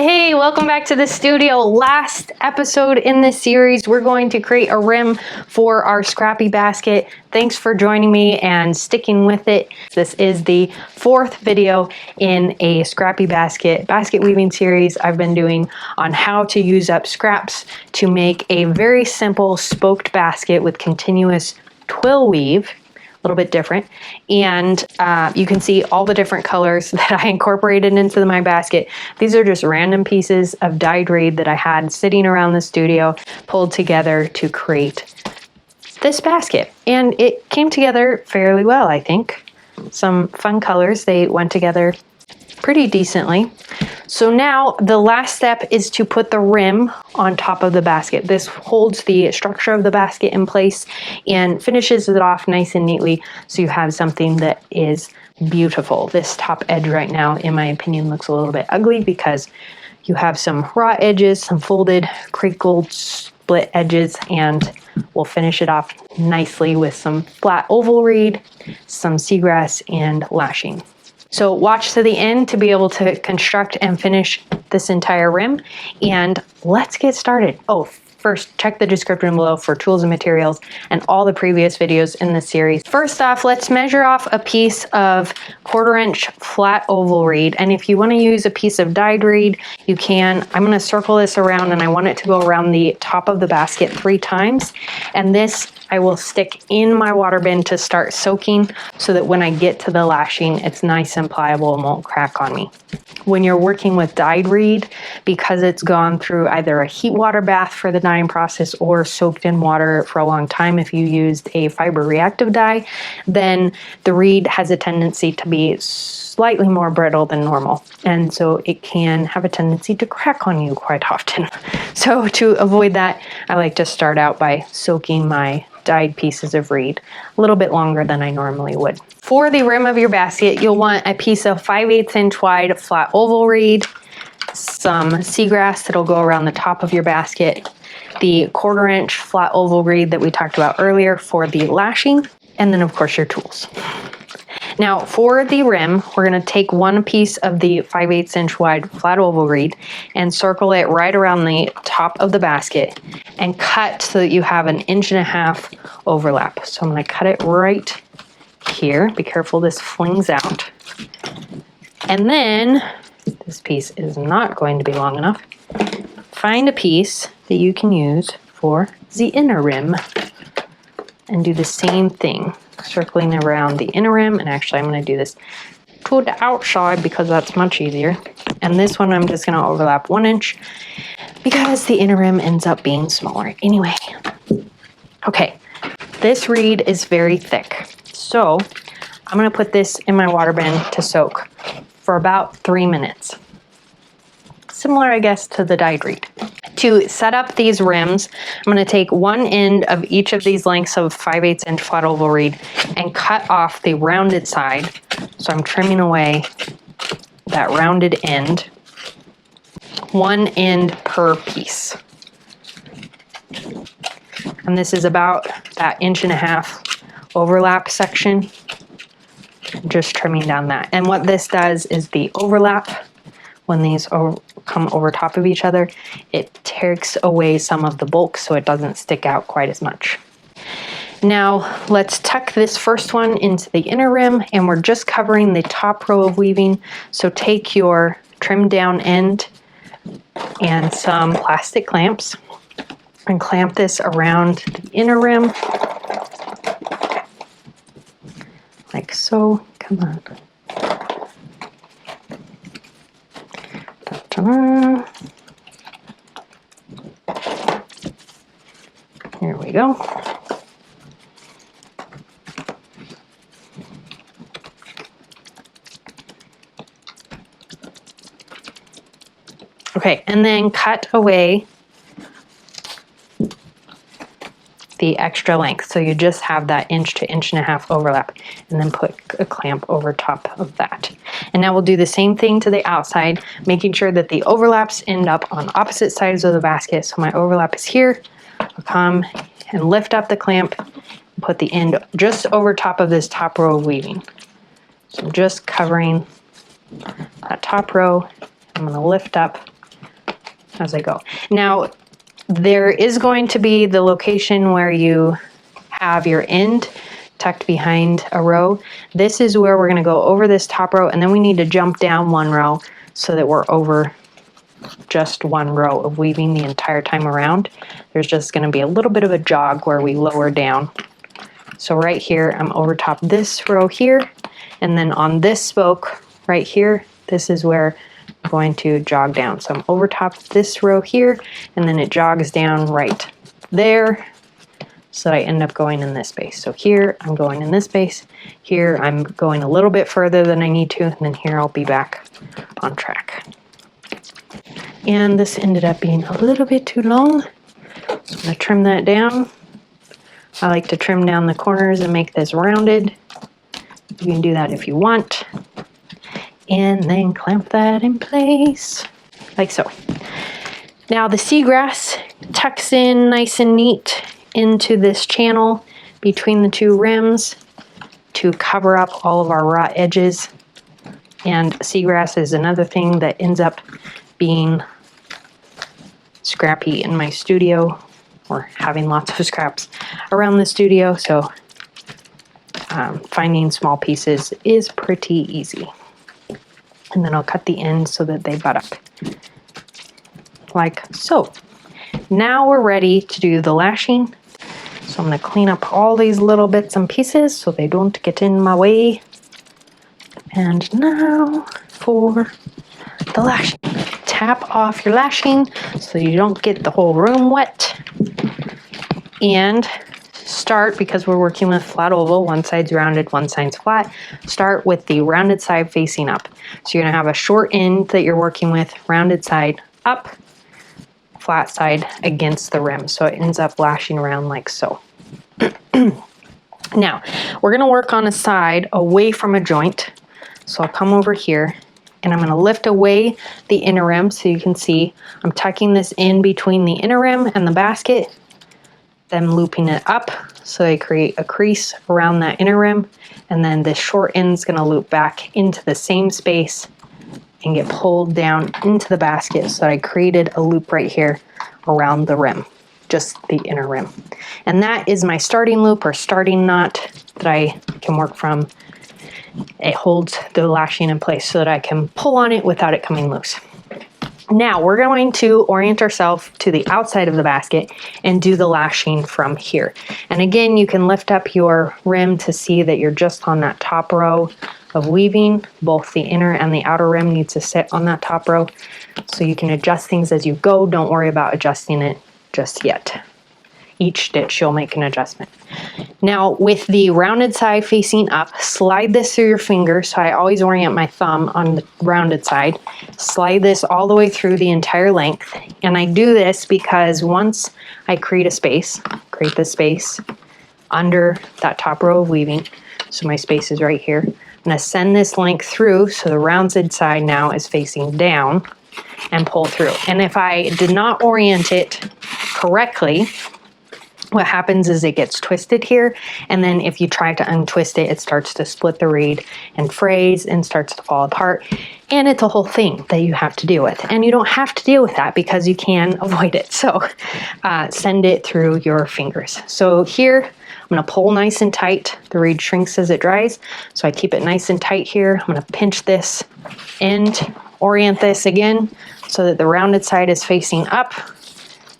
Hey, welcome back to the studio. Last episode in this series, we're going to create a rim for our Scrappy basket. Thanks for joining me and sticking with it. This is the fourth video in a Scrappy basket weaving series I've been doing on how to use up scraps to make a very simple spoked basket with continuous twill weave. A little bit different, and you can see all the different colors that I incorporated into my basket. These are just random pieces of dyed reed that I had sitting around the studio, pulled together to create this basket, and it came together fairly well. I think some fun colors, they went together pretty decently. So now the last step is to put the rim on top of the basket. This holds the structure of the basket in place and finishes it off nice and neatly, so you have something that is beautiful. This top edge right now, in my opinion, looks a little bit ugly because you have some raw edges, some folded, crinkled, split edges, and we'll finish it off nicely with some flat oval reed, some seagrass, and lashing. So watch to the end to be able to construct and finish this entire rim, and let's get started. Oh, first, check the description below for tools and materials and all the previous videos in this series. First off, let's measure off a piece of 1/4 inch flat oval reed, and if you want to use a piece of dyed reed, you can. I'm going to circle this around, and I want it to go around the top of the basket 3 times, and this I will stick in my water bin to start soaking so that when I get to the lashing, it's nice and pliable and won't crack on me. When you're working with dyed reed, because it's gone through either a heat water bath for the dyeing process or soaked in water for a long time, if you used a fiber reactive dye, then the reed has a tendency to be slightly more brittle than normal. And so it can have a tendency to crack on you quite often. So to avoid that, I like to start out by soaking my dyed pieces of reed a little bit longer than I normally would. For the rim of your basket, you'll want a piece of 5/8 inch wide flat oval reed, some seagrass that'll go around the top of your basket, the 1/4 inch flat oval reed that we talked about earlier for the lashing, and then of course your tools. Now for the rim, we're going to take one piece of the 5/8 inch wide flat oval reed and circle it right around the top of the basket and cut so that you have an 1.5 inch overlap. So I'm going to cut it right here. Be careful, this flings out. And then, this piece is not going to be long enough. Find a piece that you can use for the inner rim and do the same thing. Circling around the inner rim, and actually I'm going to do this to the outside because that's much easier. And this one I'm just going to overlap 1 inch because the inner rim ends up being smaller anyway. Okay, this reed is very thick, so I'm going to put this in my water bin to soak for about 3 minutes. Similar, I guess, to the dyed reed. To set up these rims, I'm going to take one end of each of these lengths of 5/8 inch flat oval reed and cut off the rounded side. So I'm trimming away that rounded end, one end per piece. And this is about that 1.5 inch overlap section. Just trimming down that. And what this does is the overlap, when these come over top of each other, it takes away some of the bulk so it doesn't stick out quite as much. Now let's tuck this first one into the inner rim, and we're just covering the top row of weaving. So take your trimmed down end and some plastic clamps and clamp this around the inner rim like so. Come on. Here we go. Okay, and then cut away the extra length. So you just have that 1 to 1.5 inch overlap, and then put a clamp over top of that. And now we'll do the same thing to the outside, making sure that the overlaps end up on opposite sides of the basket. So my overlap is here. I'll come and lift up the clamp, and put the end just over top of this top row of weaving. So I'm just covering that top row. I'm going to lift up as I go. Now, there is going to be the location where you have your end tucked behind a row. This is where we're going to go over this top row, and then we need to jump down one row so that we're over just one row of weaving the entire time around. There's just going to be a little bit of a jog where we lower down. So right here, I'm over top this row here, and then on this spoke right here, this is where I'm going to jog down. So I'm over top this row here, and then it jogs down right there, so I end up going in this space. So here, I'm going in this space. Here, I'm going a little bit further than I need to, and then here I'll be back on track. And this ended up being a little bit too long, so I'm gonna trim that down. I like to trim down the corners and make this rounded. You can do that if you want. And then clamp that in place, like so. Now the seagrass tucks in nice and neat into this channel between the two rims to cover up all of our raw edges. And seagrass is another thing that ends up being scrappy in my studio, or having lots of scraps around the studio, so finding small pieces is pretty easy. And then I'll cut the ends so that they butt up, like so. Now we're ready to do the lashing. So I'm going to clean up all these little bits and pieces so they don't get in my way. And now for the lashing. Tap off your lashing so you don't get the whole room wet. And start, because we're working with flat oval, one side's rounded, one side's flat, start with the rounded side facing up. So you're going to have a short end that you're working with, rounded side up, flat side against the rim. So it ends up lashing around like so. Now, we're going to work on a side away from a joint. So I'll come over here and I'm going to lift away the inner rim so you can see I'm tucking this in between the inner rim and the basket, then looping it up so I create a crease around that inner rim, and then this short end is going to loop back into the same space and get pulled down into the basket so that I created a loop right here around the rim, just the inner rim. And that is my starting loop or starting knot that I can work from. It holds the lashing in place so that I can pull on it without it coming loose. Now we're going to orient ourselves to the outside of the basket and do the lashing from here. And again, you can lift up your rim to see that you're just on that top row of weaving. Both the inner and the outer rim needs to sit on that top row. So you can adjust things as you go. Don't worry about adjusting it just yet. Each stitch you'll make an adjustment. Now with the rounded side facing up, slide this through your finger. So I always orient my thumb on the rounded side. Slide this all the way through the entire length. And I do this because once I create a space, create the space under that top row of weaving. So my space is right here. I'm gonna send this length through so the rounded side now is facing down and pull through. And if I did not orient it correctly, what happens is it gets twisted here, and then if you try to untwist it, it starts to split the reed and frays and starts to fall apart, and it's a whole thing that you have to deal with. And you don't have to deal with that because you can avoid it. So send it through your fingers. So here, I'm gonna pull nice and tight. The reed shrinks as it dries, so I keep it nice and tight here. I'm gonna pinch this end, orient this again so that the rounded side is facing up,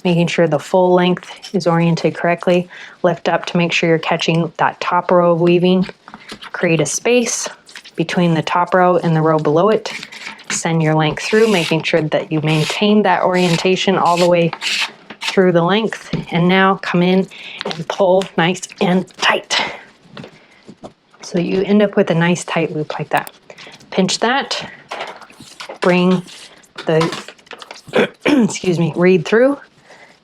making sure the full length is oriented correctly. Lift up to make sure you're catching that top row of weaving. Create a space between the top row and the row below it. Send your length through, making sure that you maintain that orientation all the way through the length. And now come in and pull nice and tight. So you end up with a nice tight loop like that. Pinch that, bring the excuse me, reed through.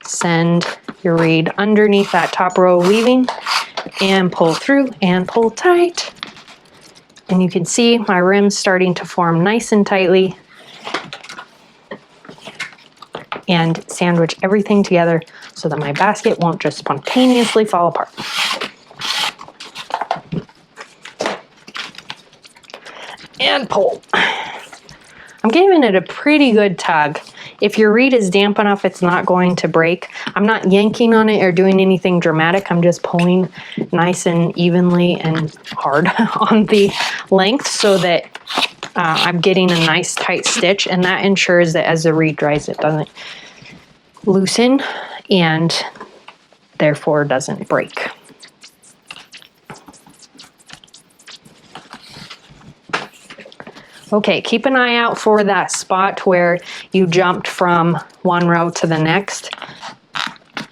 Send your reed underneath that top row of weaving and pull through and pull tight. And you can see my rim's starting to form nice and tightly, and sandwich everything together so that my basket won't just spontaneously fall apart. And pull. I'm giving it a pretty good tug. If your reed is damp enough, it's not going to break. I'm not yanking on it or doing anything dramatic. I'm just pulling nice and evenly and hard on the length so that I'm getting a nice tight stitch, and that ensures that as the reed dries, it doesn't loosen and therefore doesn't break. Okay, keep an eye out for that spot where you jumped from one row to the next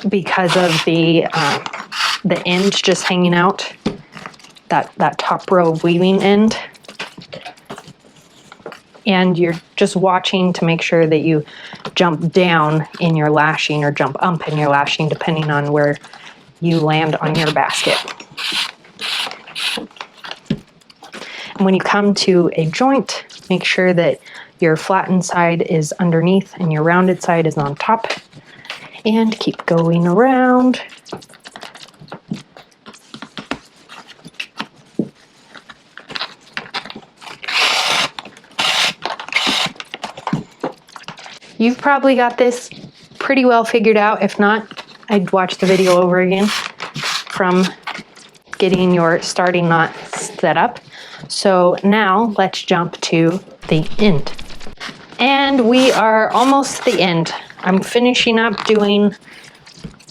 because of the end just hanging out, that top row of weaving end. And you're just watching to make sure that you jump down in your lashing or jump up in your lashing, depending on where you land on your basket. And when you come to a joint, make sure that your flattened side is underneath and your rounded side is on top. And keep going around. You've probably got this pretty well figured out. If not, I'd watch the video over again from getting your starting knot set up. So now let's jump to the end. And we are almost the end. I'm finishing up doing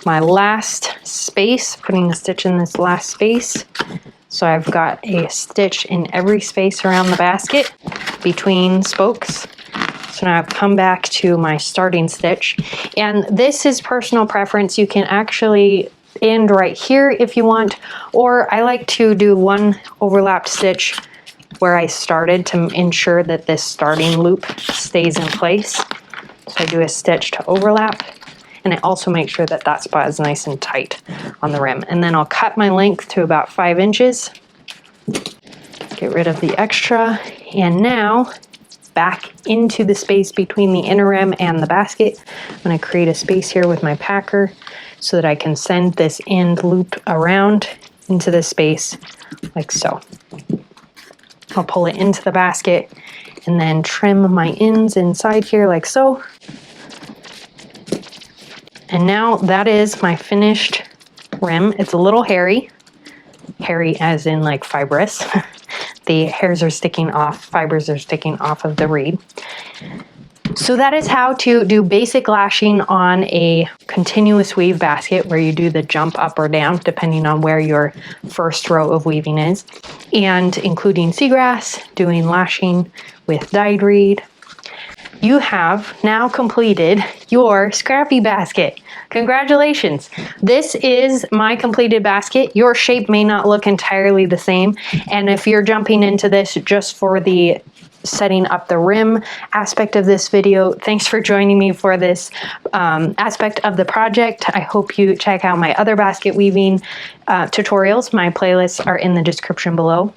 my last space, putting a stitch in this last space. So I've got a stitch in every space around the basket between spokes. So now I've come back to my starting stitch, and this is personal preference. You can actually end right here if you want, or I like to do one overlapped stitch where I started to ensure that this starting loop stays in place. So I do a stitch to overlap, and I also make sure that that spot is nice and tight on the rim. And then I'll cut my length to about 5 inches, get rid of the extra, and now back into the space between the inner rim and the basket. I'm going to create a space here with my packer so that I can send this end loop around into the space like so. I'll pull it into the basket and then trim my ends inside here like so. And now that is my finished rim. It's a little hairy as in like fibrous. The hairs are sticking off, fibers are sticking off of the reed. So that is how to do basic lashing on a continuous weave basket where you do the jump up or down depending on where your first row of weaving is, and including seagrass, doing lashing with dyed reed. You have now completed your Scrappy basket. Congratulations. This is my completed basket. Your shape may not look entirely the same. And if you're jumping into this just for the setting up the rim aspect of this video, thanks for joining me for this aspect of the project. I hope you check out my other basket weaving tutorials. My playlists are in the description below.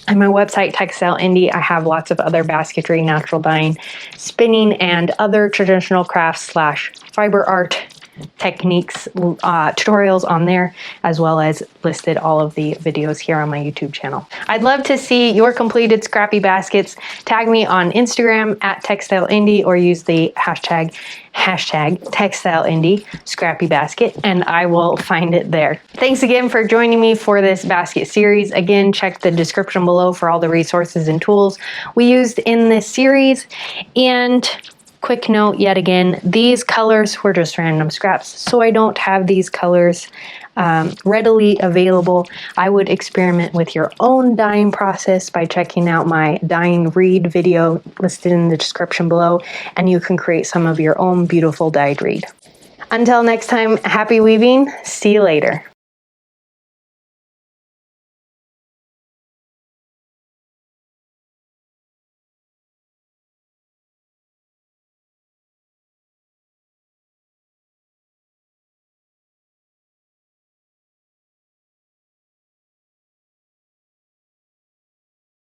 On my website, Textile Indie, I have lots of other basketry, natural dyeing, spinning, and other traditional crafts / fiber art techniques tutorials on there, as well as listed all of the videos here on my YouTube channel. I'd love to see your completed Scrappy baskets. Tag me on Instagram at Textile Indie or use the hashtag Textile Indie Scrappy Basket, and I will find it there. Thanks again for joining me for this basket series. Again, check the description below for all the resources and tools we used in this series. And quick note yet again, these colors were just random scraps, so I don't have these colors readily available. I would experiment with your own dyeing process by checking out my dyeing reed video listed in the description below, and you can create some of your own beautiful dyed reed. Until next time, happy weaving. See you later.